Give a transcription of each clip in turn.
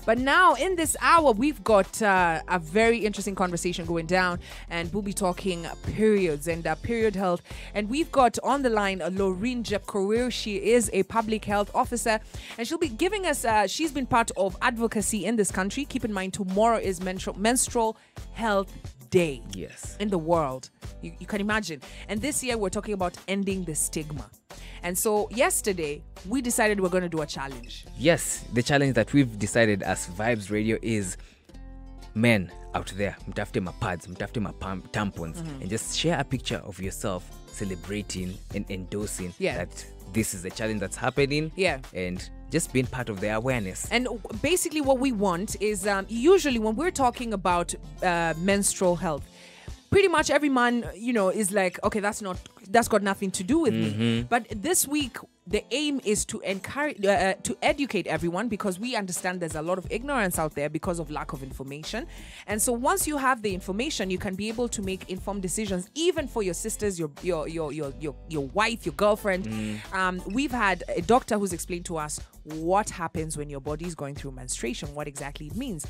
But now in this hour, we've got a very interesting conversation going down, and we'll be talking periods and period health. And we've got on the line Laurine Jepkorir. She is a public health officer, and she'll be giving us, she's been part of advocacy in this country. Keep in mind, tomorrow is Menstrual Health Day in the world. You can imagine. And this year, we're talking about ending the stigma. And so yesterday, we decided we're going to do a challenge. Yes, the challenge that we've decided as Vibes Radio is men out there, mtafute ma pads, mtafute ma tampons, and just share a picture of yourself celebrating and endorsing that this is a challenge that's happening. And just being part of the awareness. And basically what we want is, usually when we're talking about menstrual health, pretty much every man, is like, okay, that's got nothing to do with me. But this week, the aim is to encourage, to educate everyone, because we understand there's a lot of ignorance out there because of lack of information. And so once you have the information, you can be able to make informed decisions, even for your sisters, your wife, your girlfriend. We've had a doctor who's explained to us what happens when your body is going through menstruation, what exactly it means.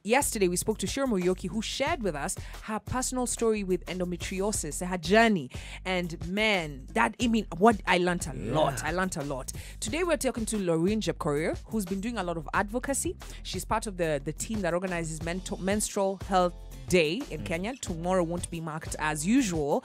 Yesterday, we spoke to Shirmo Yoki, who shared with us her personal story with endometriosis, her journey. And man, I learned a lot. I learned a lot. Today, we're talking to Laurine Jepkorir, who's been doing a lot of advocacy. She's part of the team that organizes Menstrual Health Day in Kenya. Tomorrow won't be marked as usual,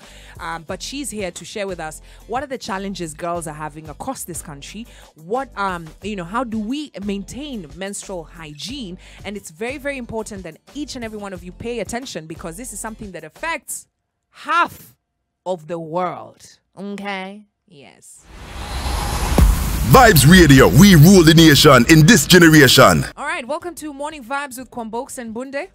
but she's here to share with us what are the challenges girls are having across this country. What how do we maintain menstrual hygiene? And it's very, very important that each and every one of you pay attention, because this is something that affects half of the world. Okay? Yes. Vibes Radio, we rule the nation in this generation. All right, welcome to Morning Vibes with Kwambox Mbunde.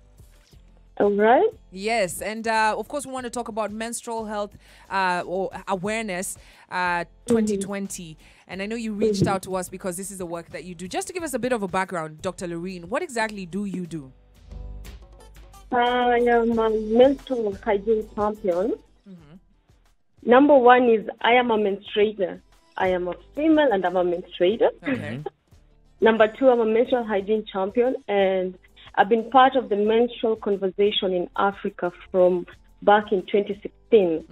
All right. Yes, and of course we want to talk about menstrual health or awareness 2020. And I know you reached out to us because this is the work that you do. Just to give us a bit of a background, Dr. Laurine, what exactly do you do? I am a menstrual hygiene champion. Number one is I am a menstruator. I am a female and I'm a menstruator. Okay. Number two, I'm a menstrual hygiene champion, and I've been part of the menstrual conversation in Africa from back in 2016.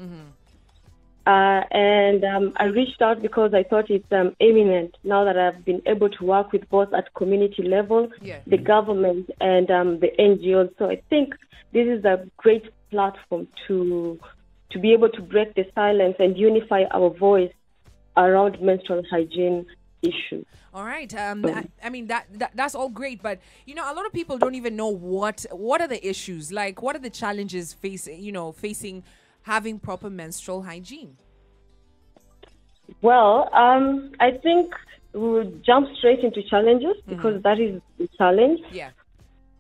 I reached out because I thought it's imminent now that I've been able to work with both at community level, the government, and the NGOs. So I think this is a great platform to be able to break the silence and unify our voice around menstrual hygiene issues. All right. I mean, that's all great, but a lot of people don't even know what are the issues, like what are the challenges facing having proper menstrual hygiene. Well, I think we'll jump straight into challenges, because that is the challenge.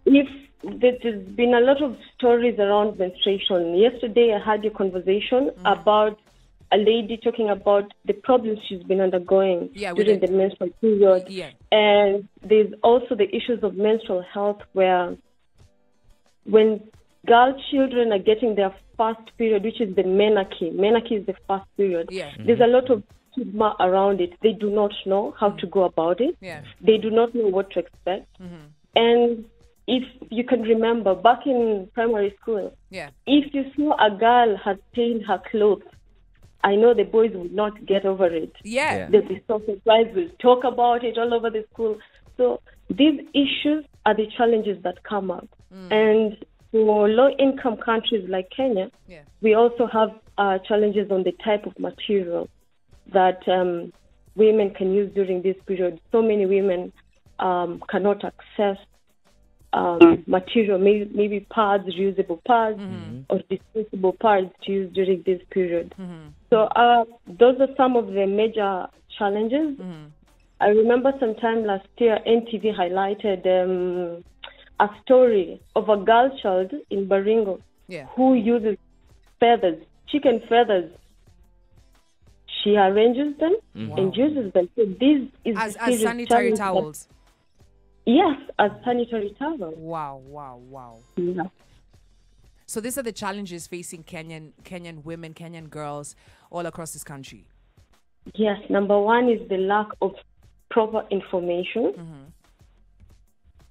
If there's been a lot of stories around menstruation. Yesterday, I had a conversation about a lady talking about the problems she's been undergoing during the menstrual period. And there's also the issues of menstrual health, where when girl children are getting their first period, which is the menarche is the first period, there's a lot of stigma around it. They do not know how to go about it. They do not know what to expect. And if you can remember, back in primary school, if you saw a girl had stained her clothes, I know the boys would not get over it. They'll be so surprised. We'll talk about it all over the school. So these issues are the challenges that come up. And for low-income countries like Kenya, we also have challenges on the type of material that women can use during this period. So many women cannot access material, maybe pads, reusable pads, or disposable pads to use during this period. So those are some of the major challenges. I remember sometime last year, NTV highlighted a story of a girl child in Baringo who uses feathers, chicken feathers. She arranges them and uses them. So this is as sanitary towels. Yes, as sanitary towels. Wow. So these are the challenges facing Kenyan women, Kenyan girls all across this country. Yes, number one is the lack of proper information.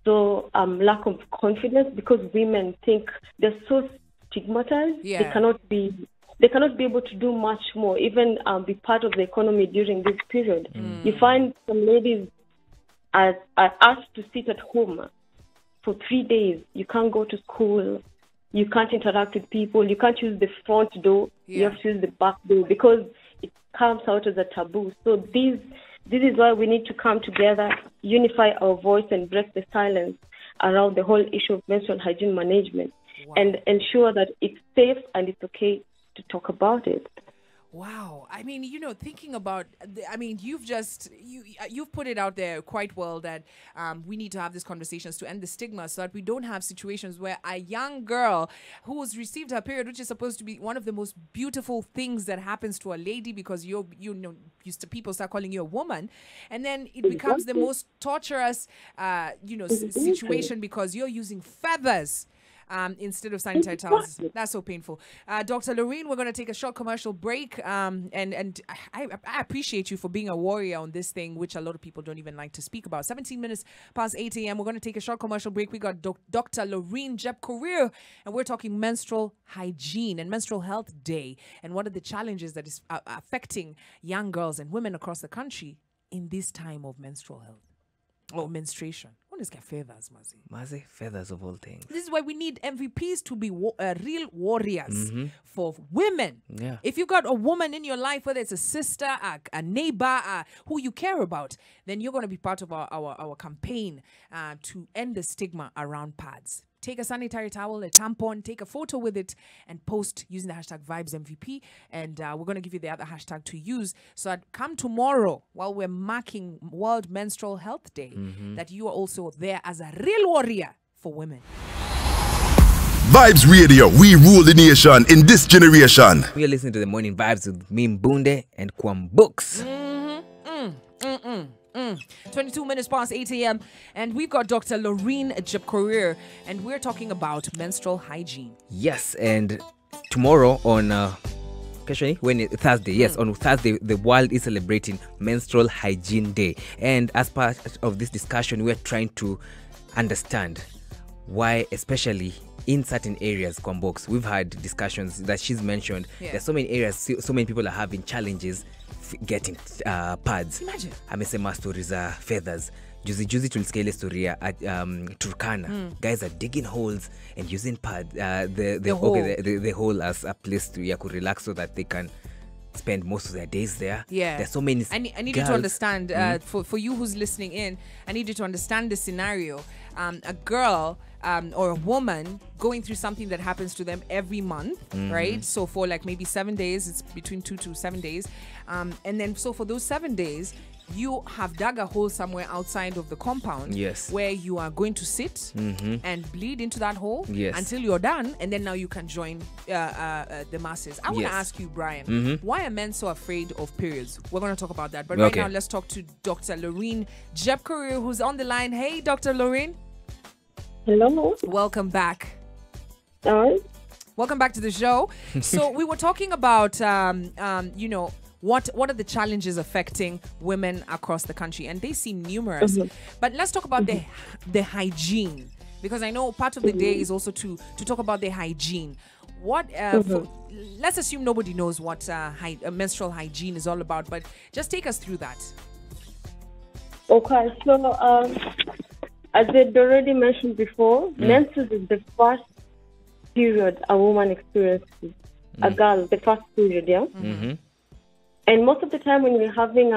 also lack of confidence because women think they're so stigmatized. Yeah. They cannot be able to do much more, even be part of the economy during this period. You find some ladies are asked to sit at home for 3 days. You can't go to school. You can't interact with people. You can't use the front door. Yeah. You have to use the back door because it comes out as a taboo. So this is why we need to come together, unify our voice, and break the silence around the whole issue of menstrual hygiene management, and ensure that it's safe and it's okay to talk about it. Wow. I mean, thinking about, you've put it out there quite well that we need to have these conversations to end the stigma so that we don't have situations where a young girl who's received her period, which is supposed to be one of the most beautiful things that happens to a lady because people start calling you a woman, and then it becomes the most torturous, situation because you're using feathers instead of sanitary towels. That's so painful. Dr. Laurine, we're going to take a short commercial break. And I appreciate you for being a warrior on this thing, which a lot of people don't even like to speak about. 17 minutes past 8 a.m. We're going to take a short commercial break. We got Dr. Laurine Jepkorir, and we're talking menstrual hygiene and menstrual health day and what are the challenges that is affecting young girls and women across the country in this time of menstrual health or menstruation. Let's get feathers, Mazi, feathers of all things. This is why we need MVPs to be real warriors for women. Yeah. If you got a woman in your life, whether it's a sister, a neighbor, who you care about, then you're going to be part of our campaign to end the stigma around pads. Take a sanitary towel, a tampon, take a photo with it, and post using the hashtag VibesMVP. And we're going to give you the other hashtag to use so that come tomorrow, while we're marking World Menstrual Health Day, that you are also there as a real warrior for women. Vibes Radio, we rule the nation in this generation. We are listening to the Morning Vibes with me, Mbunde, and Kwambox. 22 minutes past 8 a.m. and we've got Dr. Laurine Jepkorir, and we're talking about menstrual hygiene. Yes, and tomorrow on Thursday, yes, on Thursday, the world is celebrating Menstrual Hygiene Day. And as part of this discussion, we're trying to understand why, especially in certain areas, Kwambox, we've had discussions that she's mentioned. Yeah. There's so many areas, so many people are having challenges getting pads. Imagine. Amesema stories are feathers. Juzi tulisikia ile story ya Turkana. Guys are digging holes and using pads, the hole as a place to relax so that they can spend most of their days there. Yeah. There's so many I need you to understand, for you who's listening in, I need you to understand the scenario. A girl or a woman going through something that happens to them every month, right? So for like maybe 7 days, it's between 2 to 7 days. And then so for those 7 days, you have dug a hole somewhere outside of the compound, yes, where you are going to sit and bleed into that hole, yes, until you're done, and then now you can join the masses. I want to ask you, Brian, why are men so afraid of periods? We're going to talk about that, but right now let's talk to Dr. Laurine Jepkorir, who's on the line. Hey, Dr. Laurine. Hello. Welcome back. Hi. Welcome back to the show. So we were talking about, what are the challenges affecting women across the country, and they seem numerous. But let's talk about the hygiene, because I know part of the day is also to talk about the hygiene. What let's assume nobody knows what menstrual hygiene is all about, but just take us through that. Okay, so as I already mentioned before, menses is the first period a woman experiences, a girl, the first period, yeah? And most of the time when we're having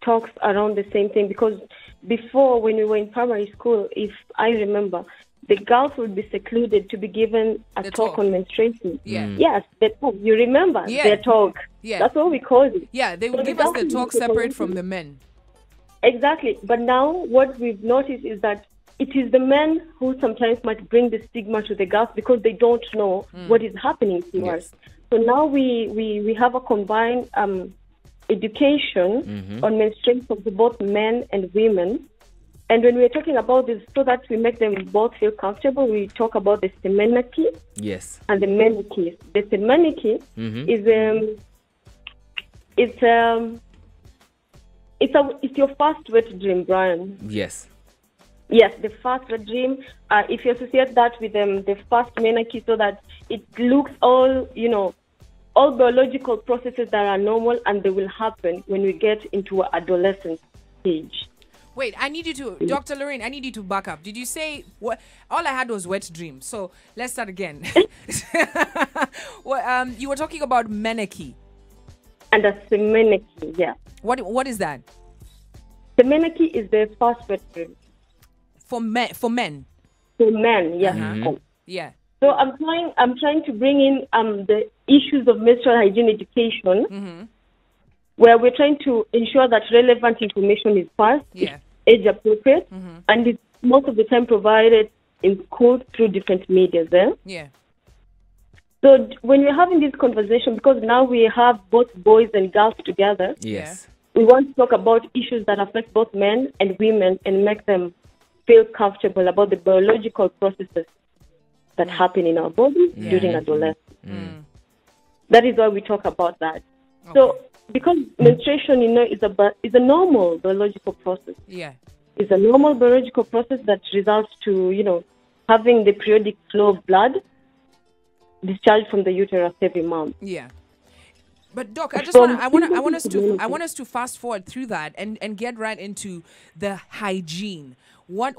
talks around the same thing, because before when we were in primary school, if I remember, the girls would be secluded to be given a talk on menstruation. Yeah. Yes, the talk. You remember the talk. Yeah. That's what we called it. Yeah, they would give us the talk separate from the men. Exactly. But now what we've noticed is that it is the men who sometimes might bring the stigma to the girls because they don't know what is happening to us. So now we have a combined education on menstruation for both men and women. And when we're talking about this, so that we make them both feel comfortable, we talk about the semenity and the menarche. The semenity is it's your first wet dream, Brian. Yes. Yes, the first wet dream. If you associate that with the first menarche, so that it looks all, all biological processes that are normal, and they will happen when we get into adolescent stage. Wait, I need you to, Dr. Laurine, I need you to back up. Did you say, what? All I had was wet dreams. So let's start again. Well, you were talking about menarche. And a semenarche, yeah. What is that? Semenarche is the first wet dream. For men? For men, yes. Yeah. So I'm trying to bring in the issues of menstrual hygiene education, where we're trying to ensure that relevant information is passed, age appropriate, and it's most of the time provided in schools through different media. Yeah. So when we're having this conversation, because now we have both boys and girls together, Yes. we want to talk about issues that affect both men and women and make them feel comfortable about the biological processes that happen in our bodies during adolescence. That is why we talk about that. Okay. So because menstruation, is a normal biological process. Yeah. It's a normal biological process that results to, having the periodic flow of blood discharged from the uterus every month. Yeah. But Doc, I want us to fast forward through that and get right into the hygiene. Because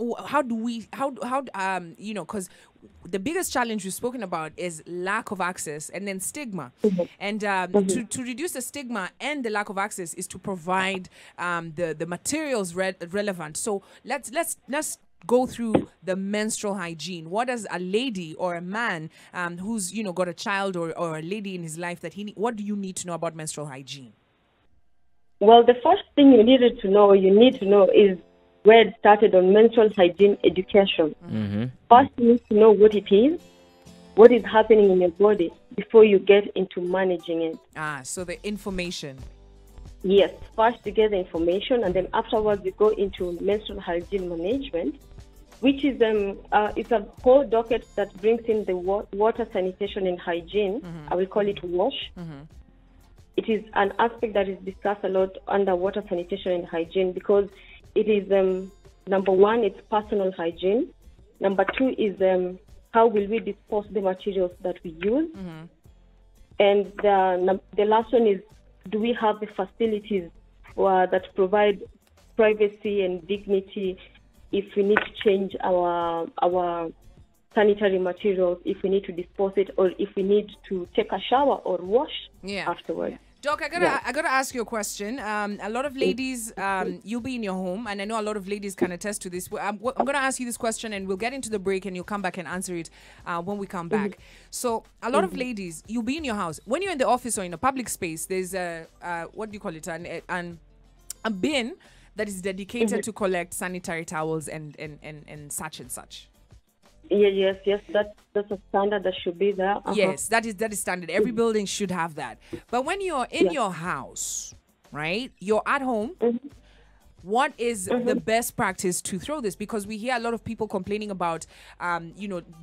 the biggest challenge we've spoken about is lack of access and then stigma. And to reduce the stigma and the lack of access is to provide the materials relevant. So let's go through the menstrual hygiene. What does a lady or a man who's got a child or a lady in his life what do you need to know about menstrual hygiene? Well, the first thing you need to know is where it started on menstrual hygiene education. First, you need to know what it is, what is happening in your body before you get into managing it. So the information. Yes, first you get the information, and then afterwards you go into menstrual hygiene management, which is it's a whole docket that brings in the water, sanitation, and hygiene. I will call it WASH. It is an aspect that is discussed a lot under water, sanitation, and hygiene because it is number one, it's personal hygiene. Number two is how will we dispose the materials that we use, and the last one is, do we have the facilities that provide privacy and dignity if we need to change our sanitary materials, if we need to dispose it, or if we need to take a shower or wash afterwards? Yeah. Doc, I gotta ask you a question. A lot of ladies, you'll be in your home, and I know a lot of ladies can attest to this. I'm gonna ask you this question, and we'll get into the break, and you'll come back and answer it when we come back. So, a lot of ladies, you'll be in your house. When you're in the office or in a public space, there's what do you call it? A bin that is dedicated to collect sanitary towels and such and such. Yes. That's a standard that should be there. Yes, that is standard. Every building should have that. But when you're in your house, right? You're at home. What is the best practice to throw this? Because we hear a lot of people complaining about,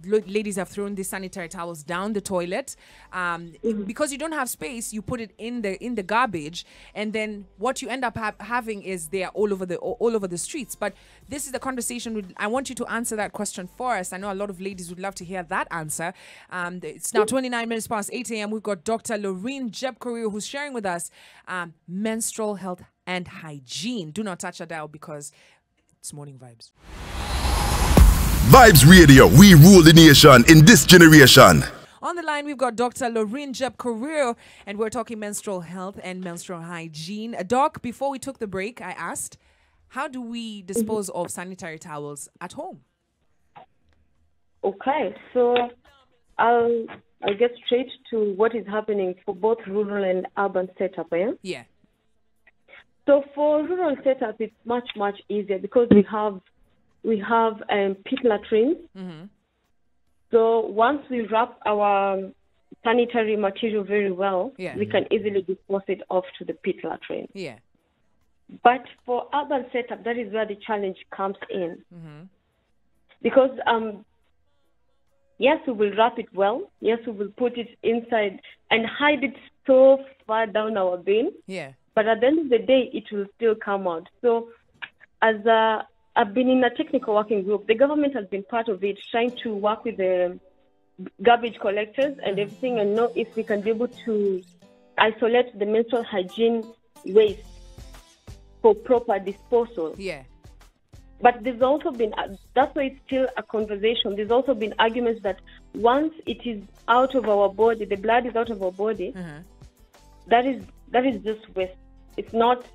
ladies have thrown these sanitary towels down the toilet. Because you don't have space, you put it in the garbage, and then what you end up having is they are all over the streets. But this is the conversation. I want you to answer that question for us. I know a lot of ladies would love to hear that answer. It's now 29 minutes past 8 a.m. We've got Dr.Laurine Jepkorir who's sharing with us menstrual health and hygiene. Do not touch a dial because it's morning vibes. Vibes Radio, we rule the nation in this generation. On the line, we've got Dr.Laurine Jepkorir, and we're talking menstrual health and menstrual hygiene. Doc, before we took the break, I asked, how do we dispose of sanitary towels at home? Okay, so I'll get straight to what is happening for both rural and urban setup. Yeah. So for rural setup, it's much easier because we have pit latrines. So once we wrap our sanitary material very well, we can easily dispose it off to the pit latrine. Yeah. But for urban setup, that is where the challenge comes in. Because yes, we will wrap it well. Yes, we will put it inside and hide it so far down our bin. Yeah. But at the end of the day, it will still come out. So as a I've been in a technical working group. The government has been part of it, trying to work with the garbage collectors and everything, and know if we can be able to isolate the menstrual hygiene waste for proper disposal. Yeah. But there's also been, that's why it's still a conversation. There's also been arguments that once it is out of our body, the blood is out of our body, that is just waste. It's not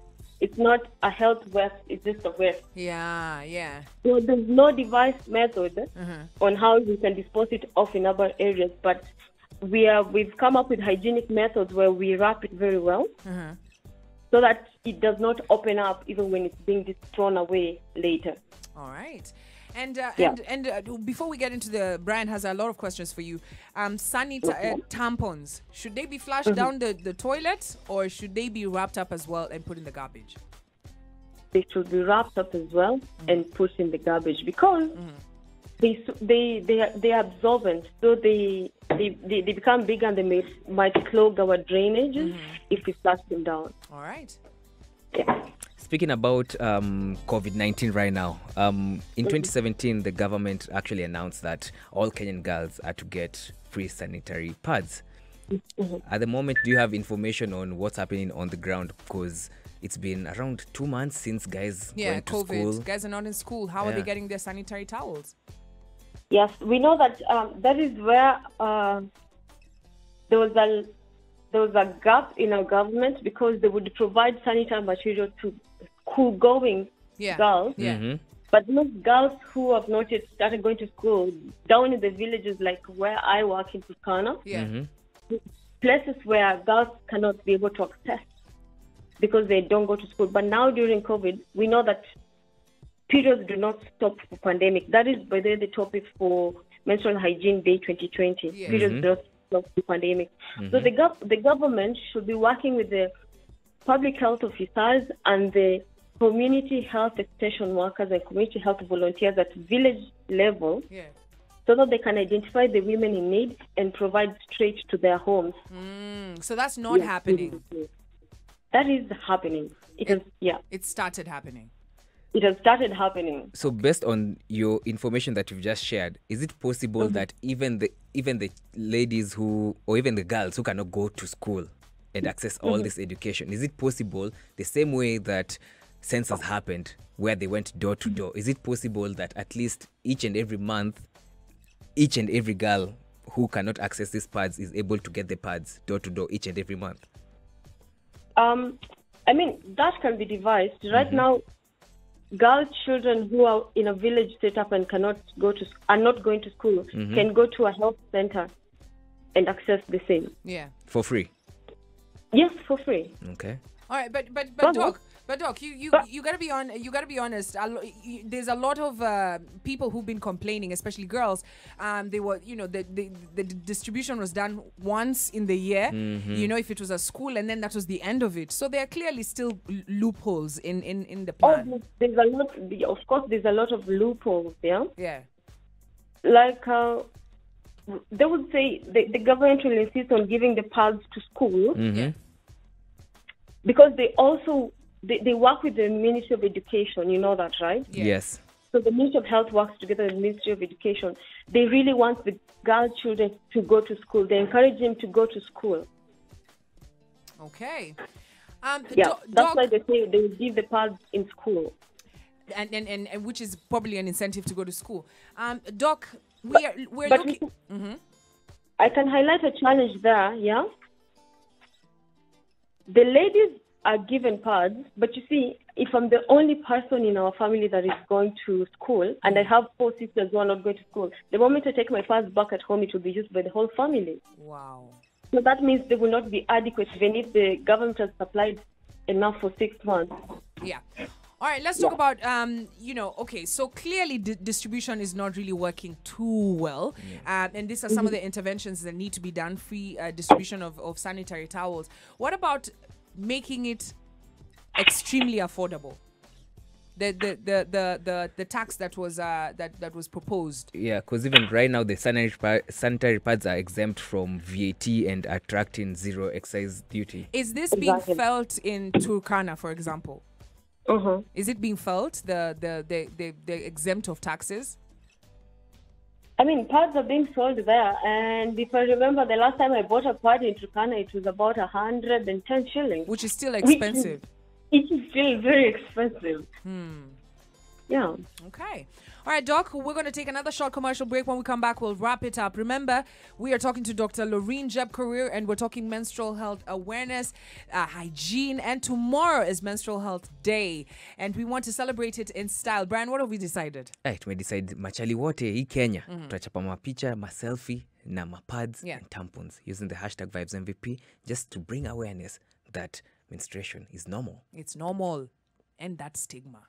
a health waste, it's just a waste. Yeah. So there's no device method on how we can dispose it off in other areas, but we've come up with hygienic methods where we wrap it very well so that it does not open up even when it's being thrown away later. All right. And before we get into Brian has a lot of questions for you. Tampons, should they be flushed down the toilet, or should they be wrapped up as well and put in the garbage? They should be wrapped up as well and put in the garbage because they are absorbent, so they become bigger and they might clog our drainages if we flush them down. All right. Yeah. Speaking about COVID-19 right now, in 2017, the government actually announced that all Kenyan girls are to get free sanitary pads. At the moment, do you have information on what's happening on the ground? Because it's been around 2 months since guys went to school. Guys are not in school. How are they getting their sanitary towels? Yes, we know that that is where there was a gap in our government, because they would provide sanitary material to school-going girls. But those girls who have not yet started going to school, down in the villages like where I work in Turkana, places where girls cannot be able to access because they don't go to school. But now during COVID, we know that periods do not stop for pandemic. That is, by the way, the topic for Menstrual Hygiene Day 2020. Periods do not stop for pandemic. So the government should be working with the public health officers and the community health extension workers and community health volunteers at village level, so that they can identify the women in need and provide straight to their homes. So that's not happening. That is happening. It started happening. It has started happening. So based on your information that you've just shared, is it possible that even the ladies or even the girls who cannot go to school and access all this education, is it possible the same way that census happened, where they went door to door, is it possible that at least each and every month, each and every girl who cannot access these pads is able to get the pads door to door each and every month? I mean, that can be devised. Right now, girl children who are in a village setup and are not going to school can go to a health center and access the same. Yeah. For free? Yes, for free. Okay. All right, but Doc, you gotta be honest. There's a lot of people who've been complaining, especially girls. They were, the distribution was done once in the year. If it was a school, and then that was the end of it. So there are clearly still loopholes in the plan. There's a lot. Of course, there's a lot of loopholes. Yeah. Yeah. Like they would say, the government will insist on giving the pads to school. Because they also they work with the Ministry of Education, you know that, right? Yes. So the Ministry of Health works together with the Ministry of Education. They really want the girl children to go to school. They encourage them to go to school. Okay. That's why they say they will give the pads in school. And which is probably an incentive to go to school. Doc, we're looking... I can highlight a challenge there, yeah? The ladies are given pads, but you see, if I'm the only person in our family that is going to school, and I have 4 sisters who are not going to school, the moment I take my pads back at home, it will be used by the whole family. Wow. So that means they will not be adequate, even if the government has supplied enough for 6 months. Yeah. All right, let's talk about, okay, so clearly distribution is not really working too well. And these are some of the interventions that need to be done, free distribution of sanitary towels. What about making it extremely affordable? The tax that was proposed. Yeah, because even right now the sanitary pads are exempt from VAT and attracting zero excise duty. Is this being felt in Turkana, for example? Is it being felt, the exempt of taxes? I mean, pads are being sold there, and if I remember, the last time I bought a pad in Turkana, it was about 110 shillings. Which is still expensive. It is still very expensive. Yeah. Okay. All right, Doc, we're going to take another short commercial break. When we come back, we'll wrap it up. Remember, we are talking to Dr.Laurine Jepkorir, and we're talking menstrual health awareness, hygiene, and tomorrow is Menstrual Health Day, and we want to celebrate it in style. Brian, what have we decided? We decided machali wote hii Kenya. Tutachapa mapicha, maselfie, na mapads and tampons using the hashtag VibesMVP just to bring awareness that menstruation is normal. It's normal. And that stigma.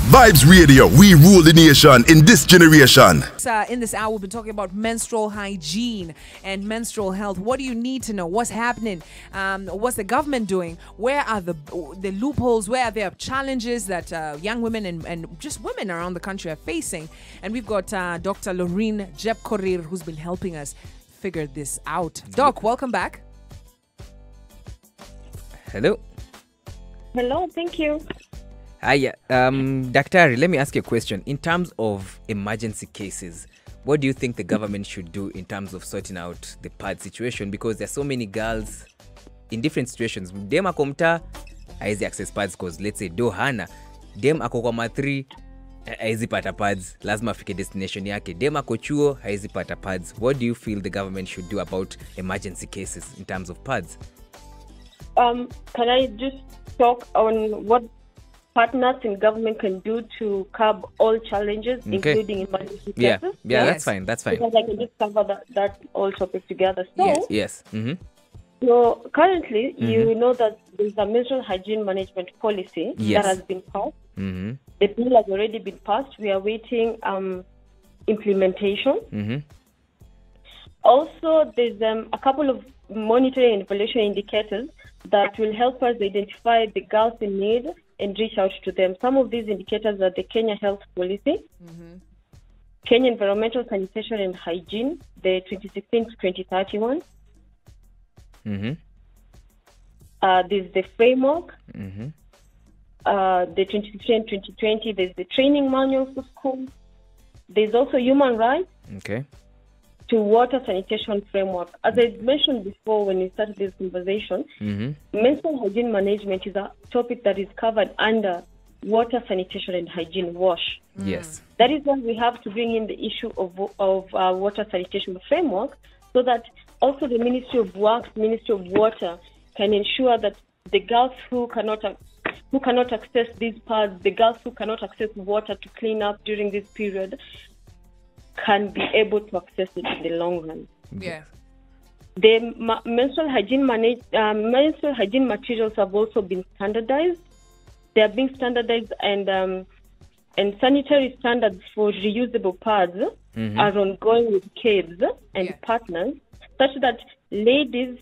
Vibes Radio, we rule the nation in this generation. In this hour, we've been talking about menstrual hygiene and menstrual health. What do you need to know? What's happening? What's the government doing? Where are the loopholes? Where are there challenges that young women and just women around the country are facing? And we've got Dr.Laurine Jepkorir, who's been helping us figure this out. Doc, welcome back. Hello. Hello, thank you. Hi, Dr. Let me ask you a question. In terms of emergency cases, what do you think the government should do in terms of sorting out the pad situation? Because there's so many girls in different situations. Dem ako mtaa, haizi access pads because let's say do hana. Dem ako kwa ma3, haizi pata pads, lazima afike destination yake. Dem ako chuo, haizi pata pads. What do you feel the government should do about emergency cases in terms of pads? Can I just talk on what partners in government can do to curb all challenges, including emergency cases? Yeah, that's fine. Because I can just cover that all topic together. So, yes. So currently, you know that there's a menstrual hygiene management policy that has been passed. The bill has already been passed. We are waiting implementation. Also, there's a couple of monitoring and evaluation indicators that will help us identify the girls in need and reach out to them. Some of these indicators are the Kenya Health Policy, Kenya Environmental Sanitation and Hygiene, the 2016 to 2031. There's the framework, the 2016 2020. There's the training manual for schools. There's also human rights. To water sanitation framework. As I mentioned before when we started this conversation, menstrual hygiene management is a topic that is covered under water sanitation and hygiene, WASH. Yes. That is why we have to bring in the issue of water sanitation framework, so that also the Ministry of Works, Ministry of Water can ensure that the girls who cannot access these pads, the girls who cannot access water to clean up during this period, can be able to access it in the long run. Yeah. The menstrual hygiene materials have also been standardized. They are being standardized, and sanitary standards for reusable pads are ongoing with kids and partners, such that ladies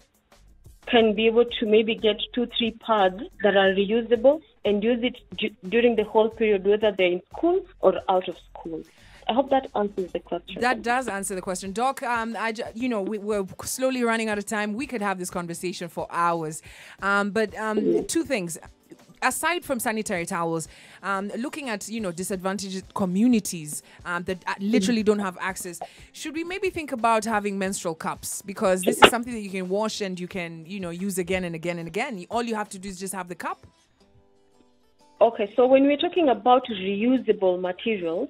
can be able to maybe get 2-3 pads that are reusable and use it during the whole period, whether they're in school or out of school. I hope that answers the question. That does answer the question. Doc, we're slowly running out of time. We could have this conversation for hours. But two things. Aside from sanitary towels, looking at, disadvantaged communities that literally don't have access, should we maybe think about having menstrual cups? Because this is something that you can wash and you can, use again and again and again. All you have to do is just have the cup. Okay, so when we're talking about reusable materials,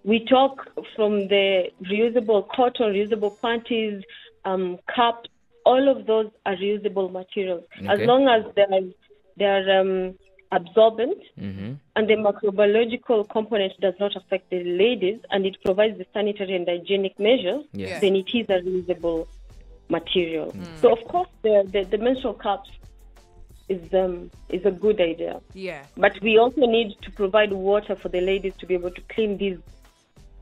we talk from the reusable cotton, reusable panties, cups. All of those are reusable materials, as long as they're absorbent and the microbiological component does not affect the ladies, and it provides the sanitary and hygienic measures. Then it is a reusable material. So of course, the menstrual cups is a good idea. Yeah. But we also need to provide water for the ladies to be able to clean these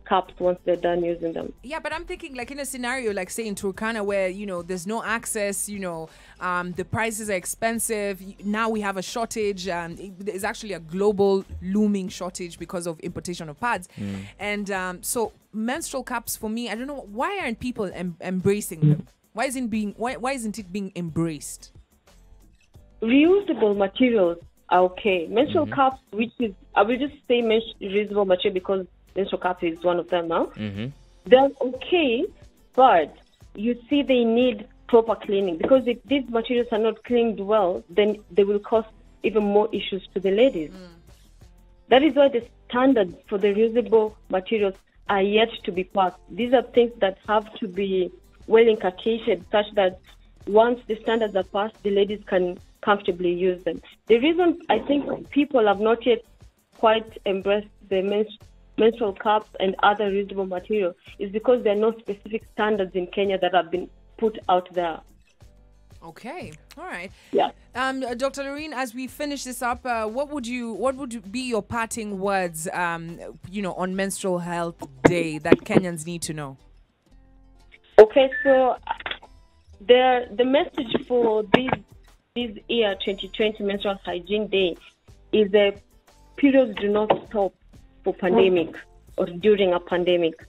cups once they're done using them. Yeah, but I'm thinking like in a scenario like say in Turkana where, there's no access, the prices are expensive. Now we have a shortage. There's actually a global looming shortage because of importation of pads. And so menstrual cups for me, I don't know, why aren't people embracing them? Why isn't it being embraced? reusable materials are okay. Menstrual cups, which is, I will just say reusable material because menstrual cup is one of them now. They're okay, but you see they need proper cleaning, because if these materials are not cleaned well, then they will cause even more issues to the ladies. That is why the standards for the reusable materials are yet to be passed. These are things that have to be well inculcated such that once the standards are passed, the ladies can comfortably use them. The reason I think people have not yet quite embraced the menstrual cups and other reusable material is because there are no specific standards in Kenya that have been put out there. Okay, all right. Yeah. Dr. Laurine, as we finish this up, what would be your parting words, on Menstrual Health Day that Kenyans need to know? Okay, so the message for this year, 2020 Menstrual Hygiene Day, is that periods do not stop for pandemic or during a pandemic.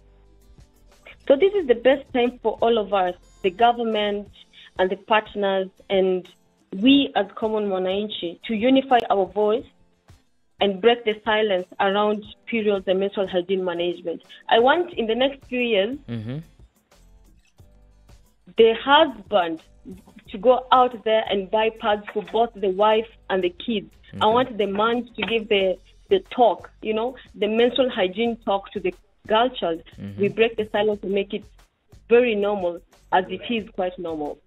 So this is the best time for all of us, the government and the partners, and we as common mwananchi, to unify our voice and break the silence around periods and menstrual hygiene management. I want in the next few years, the husband to go out there and buy pads for both the wife and the kids. I want the man to give the talk, the menstrual hygiene talk to the girl child. We break the silence to make it very normal, as it is quite normal.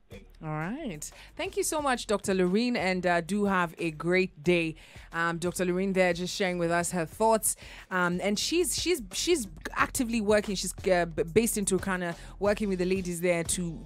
All right. Thank you so much, Dr. Laurine, and do have a great day. Dr. Laurine there just sharing with us her thoughts. And she's actively working. She's based in Turkana, working with the ladies there to,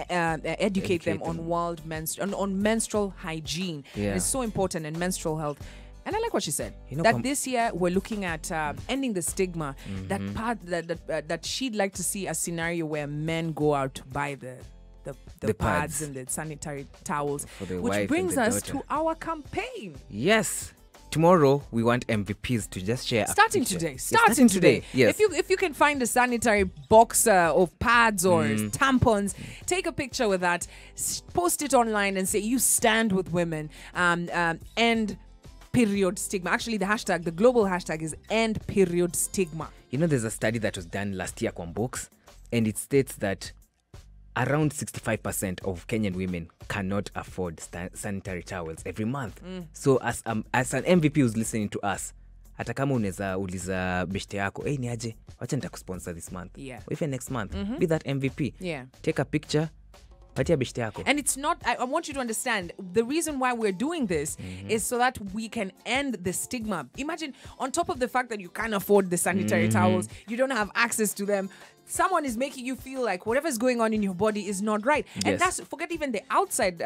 educate them on on menstrual hygiene. Yeah. And it's so important in menstrual health. And I like what she said, that this year we're looking at ending the stigma, that she'd like to see a scenario where men go out to buy the pads and the sanitary towels, which brings us to our campaign. Yes. Tomorrow we want MVPs to just share. Starting today. Yes. If you can find a sanitary box of pads or tampons, take a picture with that, post it online and say you stand with women, and period stigma. Actually, the global hashtag is end period stigma. There's a study that was done last year, Kwambox, and it states that around 65% of Kenyan women cannot afford sanitary towels every month. So as an MVP who's listening to us, hata kama unaweza uliza beshte yako, hey, ni aje, wacha nitakusponsor this month, or even next month, be that MVP. Take a picture, patia beshte yako. And it's not, I want you to understand, the reason why we're doing this is so that we can end the stigma. Imagine, on top of the fact that you can't afford the sanitary towels, you don't have access to them, someone is making you feel like whatever's going on in your body is not right. And that's, forget even the outside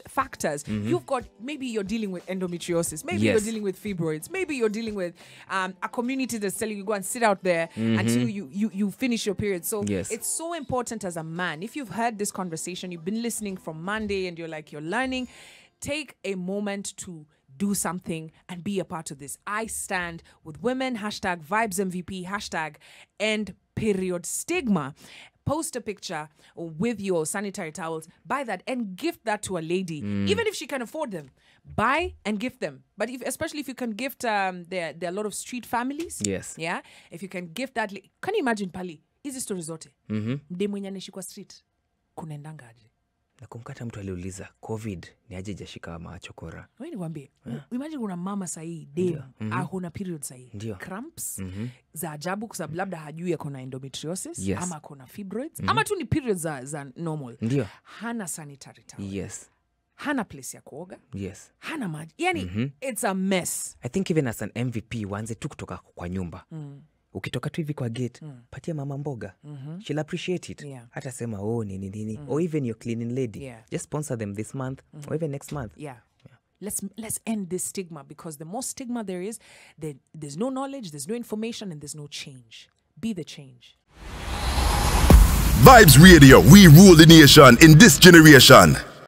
factors. You've got, maybe you're dealing with endometriosis, maybe you're dealing with fibroids, maybe you're dealing with a community that's telling you go and sit out there until you finish your period. So it's so important as a man. If you've heard this conversation, you've been listening from Monday and you're learning, take a moment to do something and be a part of this. I stand with women, hashtag VibesMVP, hashtag end period stigma. Post a picture with your sanitary towels, buy that and gift that to a lady, even if she can afford them. Buy and gift them. But especially if you can gift, there are a lot of street families. Yes. Yeah. If you can gift that, can you imagine pali? Hizi story zote. Mde mwenye anaishi kwa street kunaendanga aje? Na kumkata mtu aliuliza COVID ni aje jashika machokora. Wewe nikwambie, imagine kuna mama sahi dem akona period sahi. Cramps za ajabu kwa sababu labda hajui akona endometriosis ama akona fibroids ama tu ni periods za normal. Hana sanitary towel. Hana place ya kuoga. Hana maji. Yani it's a mess. I think even as an MVP uanze tu kutoka kwa nyumba. Ukitoka tu hivi kwa gate, patia mama mboga. She'll appreciate it. Hata sema nini. Or even your cleaning lady. Just sponsor them this month or even next month. Let's end this stigma, because the more stigma there is, there's no knowledge, there's no information, and there's no change. Be the change. Vibes Radio, we rule the nation in this generation.